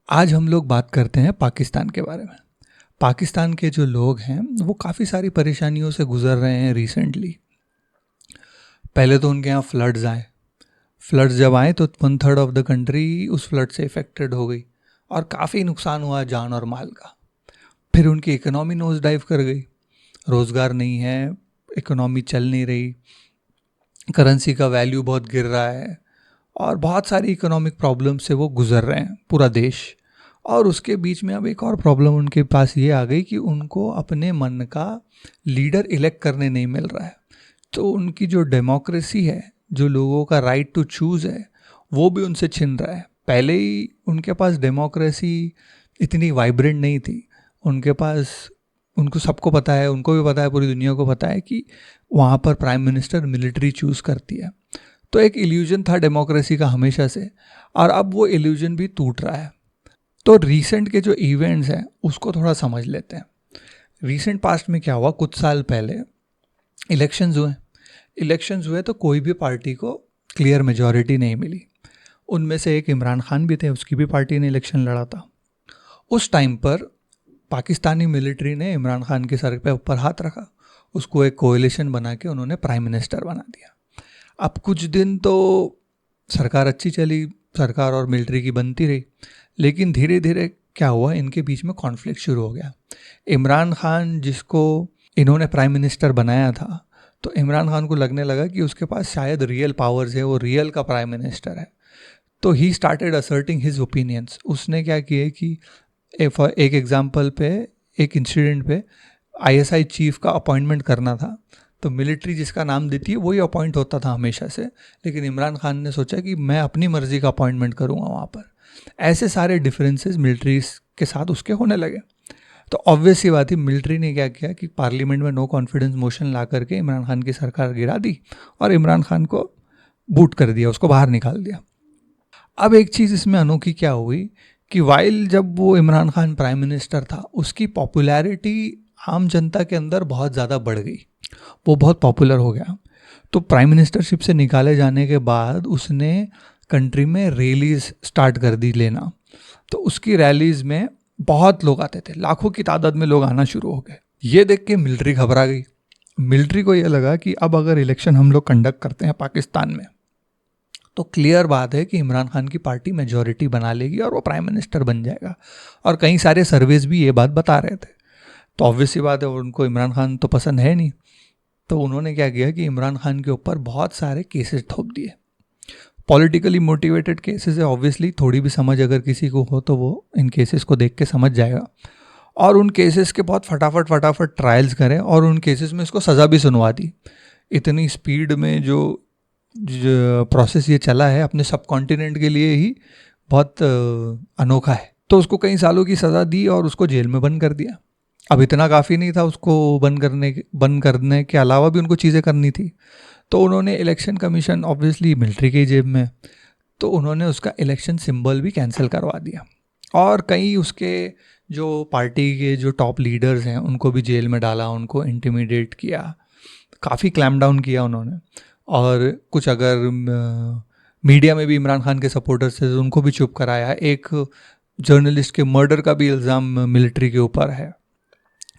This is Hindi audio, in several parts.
आज हम लोग बात करते हैं पाकिस्तान के बारे में। पाकिस्तान के जो लोग हैं वो काफ़ी सारी परेशानियों से गुजर रहे हैं रिसेंटली। पहले तो उनके यहाँ फ्लड्स आए। फ्लड्स जब आए तो 1/3 ऑफ द कंट्री उस फ्लड से इफ़ेक्टेड हो गई और काफ़ी नुकसान हुआ जान और माल का। फिर उनकी इकोनॉमी नोज डाइव कर गई, रोज़गार नहीं है, इकोनॉमी चल नहीं रही, करेंसी का वैल्यू बहुत गिर रहा है और बहुत सारी इकोनॉमिक प्रॉब्लम से वो गुजर रहे हैं पूरा देश। और उसके बीच में अब एक और प्रॉब्लम उनके पास ये आ गई कि उनको अपने मन का लीडर इलेक्ट करने नहीं मिल रहा है। तो उनकी जो डेमोक्रेसी है, जो लोगों का राइट टू चूज़ है, वो भी उनसे छिन रहा है। पहले ही उनके पास डेमोक्रेसी इतनी वाइब्रेंट नहीं थी। उनके पास, उनको सबको पता है, उनको भी पता है, पूरी दुनिया को पता है कि वहाँ पर प्राइम मिनिस्टर मिलिट्री चूज़ करती है। तो एक इल्यूजन था डेमोक्रेसी का हमेशा से, और अब वो इल्यूजन भी टूट रहा है। तो रीसेंट के जो इवेंट्स हैं उसको थोड़ा समझ लेते हैं। रीसेंट पास्ट में क्या हुआ, कुछ साल पहले इलेक्शंस हुए तो कोई भी पार्टी को क्लियर मेजॉरिटी नहीं मिली। उनमें से एक इमरान खान भी थे, उसकी भी पार्टी ने इलेक्शन लड़ा था। उस टाइम पर पाकिस्तानी मिलिट्री ने इमरान खान के सर पे ऊपर हाथ रखा, उसको एक कोएलिशन बना के उन्होंने प्राइम मिनिस्टर बना दिया। अब कुछ दिन तो सरकार अच्छी चली, सरकार और मिलिट्री की बनती रही, लेकिन धीरे धीरे क्या हुआ, इनके बीच में कॉन्फ्लिक्ट शुरू हो गया। इमरान खान जिसको इन्होंने प्राइम मिनिस्टर बनाया था, तो इमरान खान को लगने लगा कि उसके पास शायद रियल पावर्स है, वो रियल का प्राइम मिनिस्टर है। तो he started asserting his opinions. उसने क्या किया कि एक एग्जाम्पल पे, एक इंसिडेंट पे आईएसआई चीफ का अपॉइंटमेंट करना था, तो मिलिट्री जिसका नाम देती है वही अपॉइंट होता था हमेशा से, लेकिन इमरान खान ने सोचा कि मैं अपनी मर्जी का अपॉइंटमेंट करूँगा वहाँ पर। ऐसे सारे डिफरेंसेस मिलिट्री के साथ उसके होने लगे। तो ऑब्वियस सी बात ही, मिलिट्री ने क्या किया कि पार्लियामेंट में नो कॉन्फिडेंस मोशन ला करके इमरान खान की सरकार गिरा दी और इमरान खान को बूट कर दिया, उसको बाहर निकाल दिया। अब एक चीज़ इसमें अनोखी क्या हुई कि वाइल जब वो इमरान खान प्राइम मिनिस्टर था, उसकी पॉपुलैरिटी आम जनता के अंदर बहुत ज़्यादा बढ़ गई, वो बहुत पॉपुलर हो गया। तो प्राइम मिनिस्टरशिप से निकाले जाने के बाद उसने कंट्री में रैलीज स्टार्ट कर दी लेना। तो उसकी रैलीज में बहुत लोग आते थे, लाखों की तादाद में लोग आना शुरू हो गए। ये देख के मिलिट्री घबरा गई। मिलिट्री को ये लगा कि अब अगर इलेक्शन हम लोग कंडक्ट करते हैं पाकिस्तान में, तो क्लियर बात है कि इमरान खान की पार्टी मेजॉरिटी बना लेगी और वो प्राइम मिनिस्टर बन जाएगा। और कई सारे सर्वेज भी ये बात बता रहे थे। तो ऑब्वियस सी बात है, उनको इमरान खान तो पसंद है नहीं। तो उन्होंने क्या किया कि इमरान खान के ऊपर बहुत सारे केसेस थोप दिए। पॉलिटिकली मोटिवेटेड केसेस है, ऑब्वियसली थोड़ी भी समझ अगर किसी को हो तो वो इन केसेस को देख के समझ जाएगा। और उन केसेस के बहुत फटाफट ट्रायल्स करें और उन केसेस में इसको सज़ा भी सुनवा दी। इतनी स्पीड में जो प्रोसेस ये चला है अपने सब कॉन्टिनेंट के लिए ही बहुत अनोखा है। तो उसको कई सालों की सज़ा दी और उसको जेल में बंद कर दिया। अब इतना काफ़ी नहीं था, उसको बंद करने के अलावा भी उनको चीज़ें करनी थी। तो उन्होंने इलेक्शन कमीशन, ऑब्वियसली मिलिट्री की जेब में, तो उन्होंने उसका इलेक्शन सिंबल भी कैंसिल करवा दिया। और कई उसके जो पार्टी के जो टॉप लीडर्स हैं उनको भी जेल में डाला, उनको इंटिमिडेट किया, काफ़ी क्लैम्प डाउन किया उन्होंने। और कुछ अगर मीडिया में भी इमरान खान के सपोर्टर्स थे तो उनको भी चुप कराया। एक जर्नलिस्ट के मर्डर का भी इल्ज़ाम मिलिट्री के ऊपर है।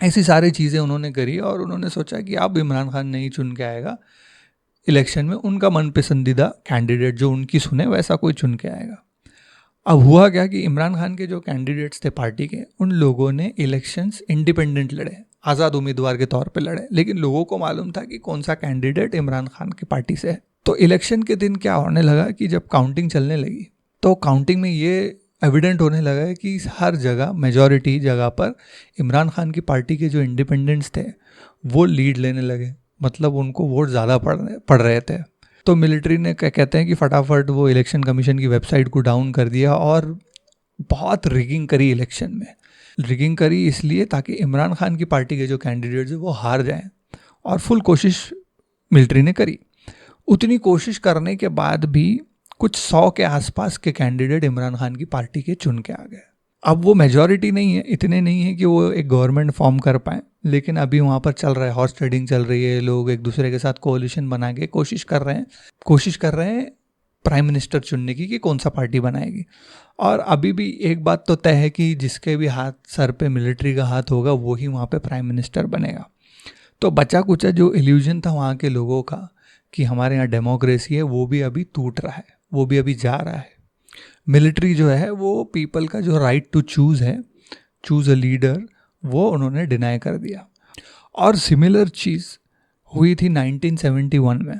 ऐसी सारी चीज़ें उन्होंने करी और उन्होंने सोचा कि अब इमरान खान नहीं चुन के आएगा इलेक्शन में, उनका मन पसंदीदा कैंडिडेट जो उनकी सुने वैसा कोई चुन के आएगा। अब हुआ क्या कि इमरान खान के जो कैंडिडेट्स थे पार्टी के, उन लोगों ने इलेक्शंस इंडिपेंडेंट लड़े, आज़ाद उम्मीदवार के तौर पे लड़े, लेकिन लोगों को मालूम था कि कौन सा कैंडिडेट इमरान खान की पार्टी से है। तो इलेक्शन के दिन क्या होने लगा कि जब काउंटिंग चलने लगी तो काउंटिंग में ये एविडेंट होने लगा है कि हर जगह, मेजॉरिटी जगह पर इमरान खान की पार्टी के जो इंडिपेंडेंट्स थे वो लीड लेने लगे, मतलब उनको वोट ज़्यादा पड़ रहे थे। तो मिलिट्री ने क्या कहते हैं कि फटाफट वो इलेक्शन कमीशन की वेबसाइट को डाउन कर दिया और बहुत रिगिंग करी इलेक्शन में। रिगिंग करी इसलिए ताकि इमरान खान की पार्टी के जो कैंडिडेट्स हैं वो हार जाएं, और फुल कोशिश मिलिट्री ने करी। उतनी कोशिश करने के बाद भी कुछ 100 के आसपास के कैंडिडेट इमरान खान की पार्टी के चुन के आ गए। अब वो मेजॉरिटी नहीं है, इतने नहीं है कि वो एक गवर्नमेंट फॉर्म कर पाएँ, लेकिन अभी वहाँ पर चल रहा है, हॉर्स ट्रेडिंग चल रही है, लोग एक दूसरे के साथ कोalition बना के कोशिश कर रहे हैं प्राइम मिनिस्टर चुनने की कि कौन सा पार्टी बनाएगी। और अभी भी एक बात तो तय है कि जिसके भी हाथ सर पे मिलिट्री का हाथ होगा वो ही वहाँ पे प्राइम मिनिस्टर बनेगा। तो बचा कुचा जो इल्यूजन था वहाँ के लोगों का कि हमारे यहाँ डेमोक्रेसी है, वो भी अभी टूट रहा है, वो भी अभी जा रहा है। मिलिट्री जो है वो पीपल का जो राइट टू चूज़ है, चूज़ अ लीडर, वो उन्होंने डिनाई कर दिया। और सिमिलर चीज़ हुई थी 1971 में।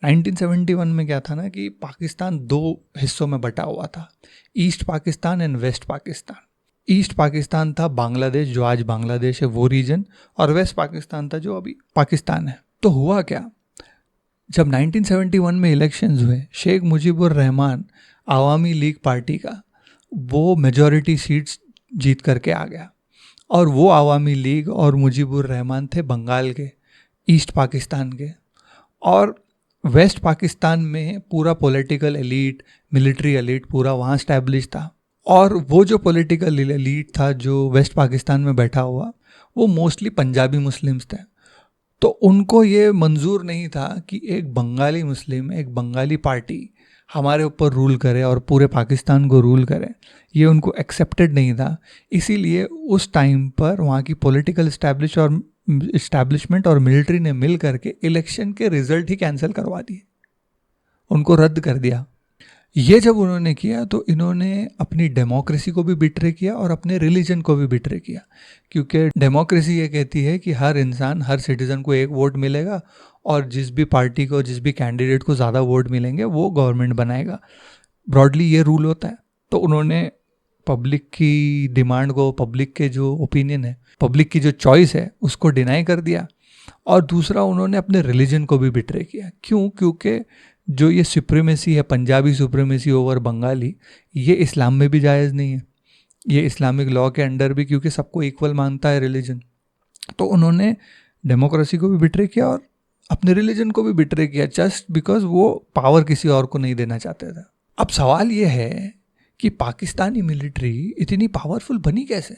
1971 में क्या था ना कि पाकिस्तान दो हिस्सों में बटा हुआ था, East Pakistan and West Pakistan. East Pakistan था बांग्लादेश, जो आज बांग्लादेश है वो रीजन, और वेस्ट पाकिस्तान था जो अभी पाकिस्तान है। तो हुआ क्या, जब 1971 में इलेक्शंस हुए, शेख मुजीबुर रहमान आवामी लीग पार्टी का वो मेजॉरिटी सीट्स जीत करके आ गया। और वो आवामी लीग और मुजीबुर रहमान थे बंगाल के, ईस्ट पाकिस्तान के। और वेस्ट पाकिस्तान में पूरा पॉलिटिकल एलीट, मिलिट्री एलीट पूरा वहाँ स्टैब्लिश था। और वो जो पॉलिटिकल एलीट था जो वेस्ट पाकिस्तान में बैठा हुआ, वो मोस्टली पंजाबी मुस्लिम्स थे। तो उनको ये मंजूर नहीं था कि एक बंगाली मुस्लिम, एक बंगाली पार्टी हमारे ऊपर रूल करे और पूरे पाकिस्तान को रूल करे, ये उनको एक्सेप्टेड नहीं था। इसीलिए उस टाइम पर वहाँ की पॉलिटिकल इस्टेब्लिशमेंट और मिलिट्री ने मिल करके इलेक्शन के रिजल्ट ही कैंसिल करवा दिए, उनको रद्द कर दिया। ये जब उन्होंने किया तो इन्होंने अपनी डेमोक्रेसी को भी बिट्रे किया और अपने रिलीजन को भी बिट्रे किया, क्योंकि डेमोक्रेसी ये कहती है कि हर इंसान, हर सिटीज़न को एक वोट मिलेगा और जिस भी पार्टी को, जिस भी कैंडिडेट को ज़्यादा वोट मिलेंगे वो गवर्नमेंट बनाएगा। ब्रॉडली ये रूल होता है। तो उन्होंने पब्लिक की डिमांड को, पब्लिक के जो ओपिनियन है, पब्लिक की जो चॉइस है, उसको डिनाई कर दिया। और दूसरा, उन्होंने अपने रिलीजन को भी बिट्रे किया। क्यों? क्योंकि जो ये सुप्रीमेसी है, पंजाबी सुप्रीमेसी ओवर बंगाली, ये इस्लाम में भी जायज़ नहीं है, ये इस्लामिक लॉ के अंडर भी, क्योंकि सबको इक्वल मानता है रिलीजन। तो उन्होंने डेमोक्रेसी को भी बिट्रे किया और अपने रिलीजन को भी बिट्रे किया, जस्ट बिकॉज वो पावर किसी और को नहीं देना चाहते थे। अब सवाल ये है कि पाकिस्तानी मिलिट्री इतनी पावरफुल बनी कैसे?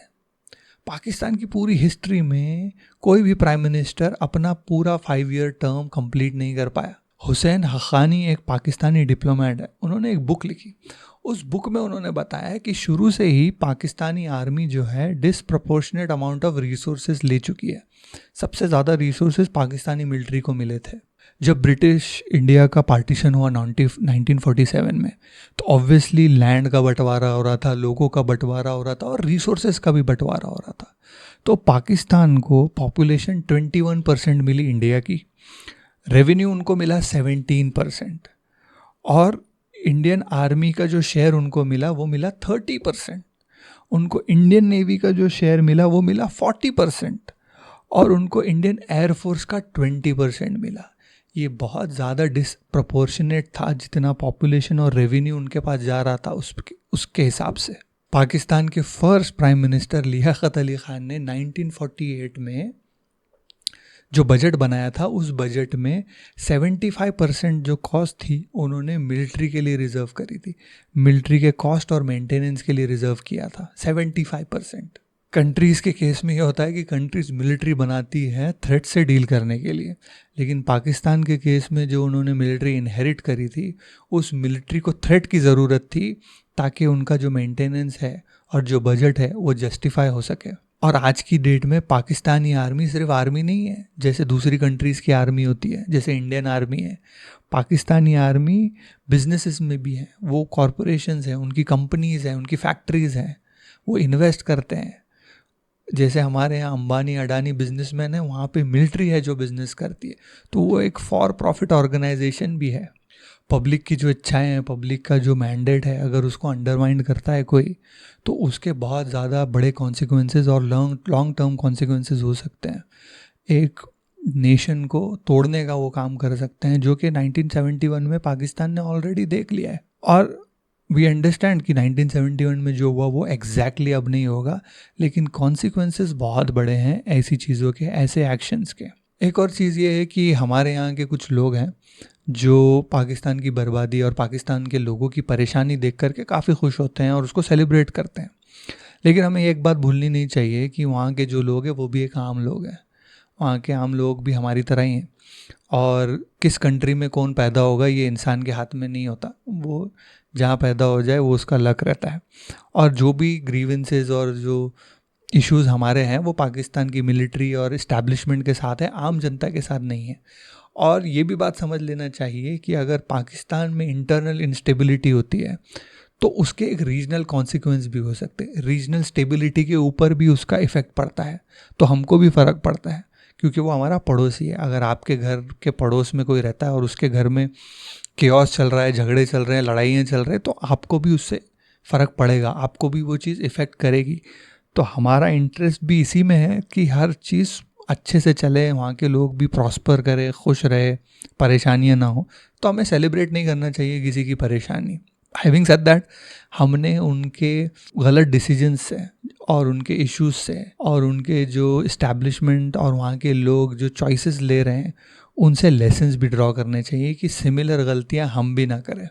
पाकिस्तान की पूरी हिस्ट्री में कोई भी प्राइम मिनिस्टर अपना पूरा 5 ईयर टर्म कंप्लीट नहीं कर पाया। हुसैन हक्कानी एक पाकिस्तानी डिप्लोमेट है, उन्होंने एक बुक लिखी। उस बुक में उन्होंने बताया कि शुरू से ही पाकिस्तानी आर्मी जो है डिसप्रपोर्शनेट अमाउंट ऑफ रिसोर्सेज ले चुकी है। सबसे ज़्यादा रिसोर्सेज पाकिस्तानी मिलिट्री को मिले थे। जब ब्रिटिश इंडिया का पार्टीशन हुआ 1947 में, तो ऑब्वियसली लैंड का बंटवारा हो रहा था, लोगों का बंटवारा हो रहा था और रिसोर्सेज का भी बंटवारा हो रहा था। तो पाकिस्तान को पॉपुलेशन 21% मिली इंडिया की, रेवेन्यू उनको मिला 17%, और इंडियन आर्मी का जो शेयर उनको मिला वो मिला 30%। उनको इंडियन नेवी का जो शेयर मिला वो मिला 40%, और उनको इंडियन एयरफोर्स का 20% मिला। ये बहुत ज़्यादा डिसप्रपोर्शनेट था जितना पॉपुलेशन और रेवेन्यू उनके पास जा रहा था उसके हिसाब से। पाकिस्तान के first prime minister Liaquat Ali Khan ने 1948 में जो बजट बनाया था, उस बजट में 75% जो कॉस्ट थी उन्होंने मिलिट्री के लिए रिजर्व करी थी। मिलिट्री के कॉस्ट और मेंटेनेंस के लिए रिजर्व किया था 75%। कंट्रीज़ के केस में ये होता है कि कंट्रीज़ मिलिट्री बनाती है थ्रेट से डील करने के लिए, लेकिन पाकिस्तान के केस में जो उन्होंने मिलिट्री इनहेरिट करी थी, उस मिलिट्री को थ्रेट की ज़रूरत थी ताकि उनका जो मेंटेनेंस है और जो बजट है वो जस्टिफाई हो सके। और आज की डेट में पाकिस्तानी आर्मी सिर्फ आर्मी नहीं है जैसे दूसरी कंट्रीज़ की आर्मी होती है, जैसे इंडियन आर्मी है। पाकिस्तानी आर्मी बिजनेसेस में भी है, वो कॉरपोरेशंस हैं, उनकी कंपनीज़ हैं, उनकी फैक्ट्रीज़ हैं, वो इन्वेस्ट करते हैं। जैसे हमारे यहाँ अंबानी अडानी बिजनेसमैन है, वहाँ पे मिलिट्री है जो बिज़नेस करती है। तो वो एक फॉर प्रॉफिट ऑर्गेनाइजेशन भी है। पब्लिक की जो इच्छाएं हैं, पब्लिक का जो मैंडेट है, अगर उसको अंडरमाइन करता है कोई, तो उसके बहुत ज़्यादा बड़े कॉन्सिक्वेंसेस और लॉन्ग टर्म कॉन्सिक्वेंसेस हो सकते हैं। एक नेशन को तोड़ने का वो काम कर सकते हैं, जो कि 1971 में पाकिस्तान ने ऑलरेडी देख लिया है। और वी अंडरस्टैंड कि 1971 में जो हुआ वो एग्जैक्टली अब नहीं होगा, लेकिन कॉन्सिक्वेंसेस बहुत बड़े हैं ऐसी चीज़ों के, ऐसे एक्शंस के। एक और चीज़ ये है कि हमारे यहाँ के कुछ लोग हैं जो पाकिस्तान की बर्बादी और पाकिस्तान के लोगों की परेशानी देख करके काफ़ी खुश होते हैं और उसको सेलिब्रेट करते हैं। लेकिन हमें एक बात भूलनी नहीं चाहिए कि वहाँ के जो लोग हैं वो भी एक आम लोग हैं। वहाँ के आम लोग भी हमारी तरह ही हैं। और किस कंट्री में कौन पैदा होगा ये इंसान के हाथ में नहीं होता, वो जहाँ पैदा हो जाए वो उसका लक रहता है। और जो भी ग्रीवेंसेस और जो इश्यूज़ हमारे हैं वो पाकिस्तान की मिलिट्री और इस्टेब्लिशमेंट के साथ है, आम जनता के साथ नहीं है। और ये भी बात समझ लेना चाहिए कि अगर पाकिस्तान में इंटरनल इंस्टेबिलिटी होती है तो उसके एक रीजनल कॉन्सिक्वेंस भी हो सकते हैं, रीजनल स्टेबिलिटी के ऊपर भी उसका इफ़ेक्ट पड़ता है, तो हमको भी फ़र्क पड़ता है क्योंकि वो हमारा पड़ोसी है। अगर आपके घर के पड़ोस में कोई रहता है और उसके घर में केओस चल रहा है, झगड़े चल रहे हैं, लड़ाइयाँ चल रहे हैं, तो आपको भी उससे फ़र्क पड़ेगा, आपको भी वो चीज़ इफ़ेक्ट करेगी। तो हमारा इंटरेस्ट भी इसी में है कि हर चीज़ अच्छे से चले, वहाँ के लोग भी प्रॉस्पर करें, खुश रहे, परेशानियाँ ना हो। तो हमें सेलिब्रेट नहीं करना चाहिए किसी की परेशानी। हैविंग सेड दैट, हमने उनके गलत डिसीजंस से और उनके इश्यूज से और उनके जो इस्टेब्लिशमेंट और वहाँ के लोग जो चॉइसेस ले रहे हैं उनसे लेसन्स भी ड्रॉ करने चाहिए कि सिमिलर गलतियाँ हम भी ना करें।